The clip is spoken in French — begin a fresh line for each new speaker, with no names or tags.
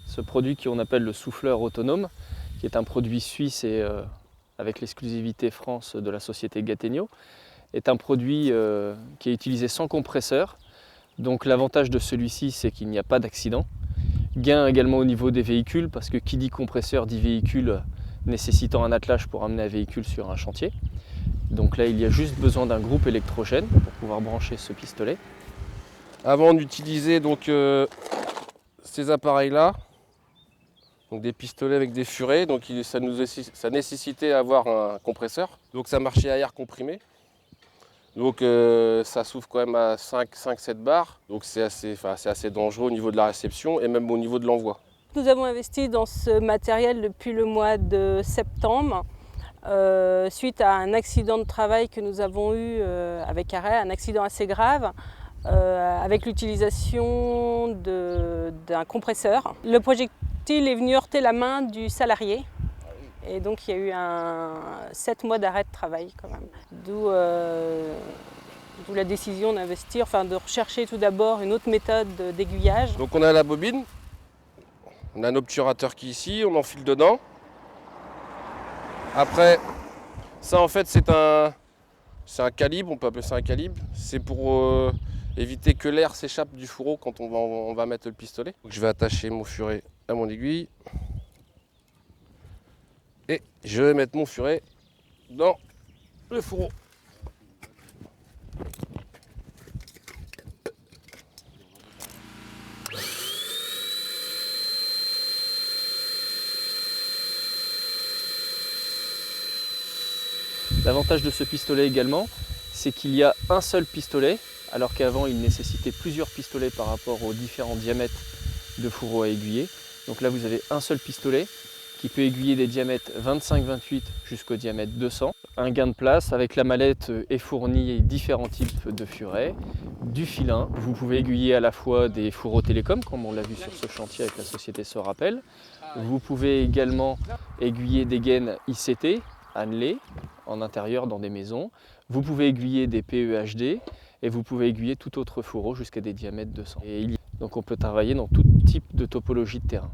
Ce produit qu'on appelle le souffleur autonome, qui est un produit suisse et avec l'exclusivité France de la société Gattegno, est un produit qui est utilisé sans compresseur. Donc l'avantage de celui-ci, c'est qu'il n'y a pas d'accident. Gain également au niveau des véhicules, parce que qui dit compresseur dit véhicule nécessitant un attelage pour amener un véhicule sur un chantier. Donc là, il y a juste besoin d'un groupe électrogène pour pouvoir brancher ce pistolet.
Avant d'utiliser donc ces appareils-là, donc des pistolets avec des furets, donc ça nécessitait d'avoir un compresseur. Donc ça marchait à air comprimé. Donc ça s'ouvre quand même à 5-7 bars. Donc c'est assez dangereux au niveau de la réception et même au niveau de l'envoi.
Nous avons investi dans ce matériel depuis le mois de septembre, suite à un accident de travail que nous avons eu avec arrêt, un accident assez grave, avec l'utilisation d'un compresseur. Le projectile est venu heurter la main du salarié. Et donc il y a eu 7 mois d'arrêt de travail quand même. D'où la décision d'investir, de rechercher tout d'abord une autre méthode d'aiguillage.
Donc on a la bobine, on a un obturateur qui est ici, on enfile dedans. Après, ça en fait c'est un calibre, on peut appeler ça un calibre. C'est pour éviter que l'air s'échappe du fourreau quand on va mettre le pistolet. Donc je vais attacher mon furet à mon aiguille. Et je vais mettre mon furet dans le fourreau.
L'avantage de ce pistolet également, c'est qu'il y a un seul pistolet, alors qu'avant il nécessitait plusieurs pistolets par rapport aux différents diamètres de fourreau à aiguiller. Donc là vous avez un seul pistolet qui peut aiguiller des diamètres 25-28 jusqu'au diamètre 200. Un gain de place avec la mallette est fourni différents types de furets, du filin. Vous pouvez aiguiller à la fois des fourreaux télécom, comme on l'a vu sur ce chantier avec la société Sorapel. Vous pouvez également aiguiller des gaines ICT, annelées, en intérieur dans des maisons. Vous pouvez aiguiller des PEHD et vous pouvez aiguiller tout autre fourreau jusqu'à des diamètres 200. Donc on peut travailler dans tout type de topologie de terrain.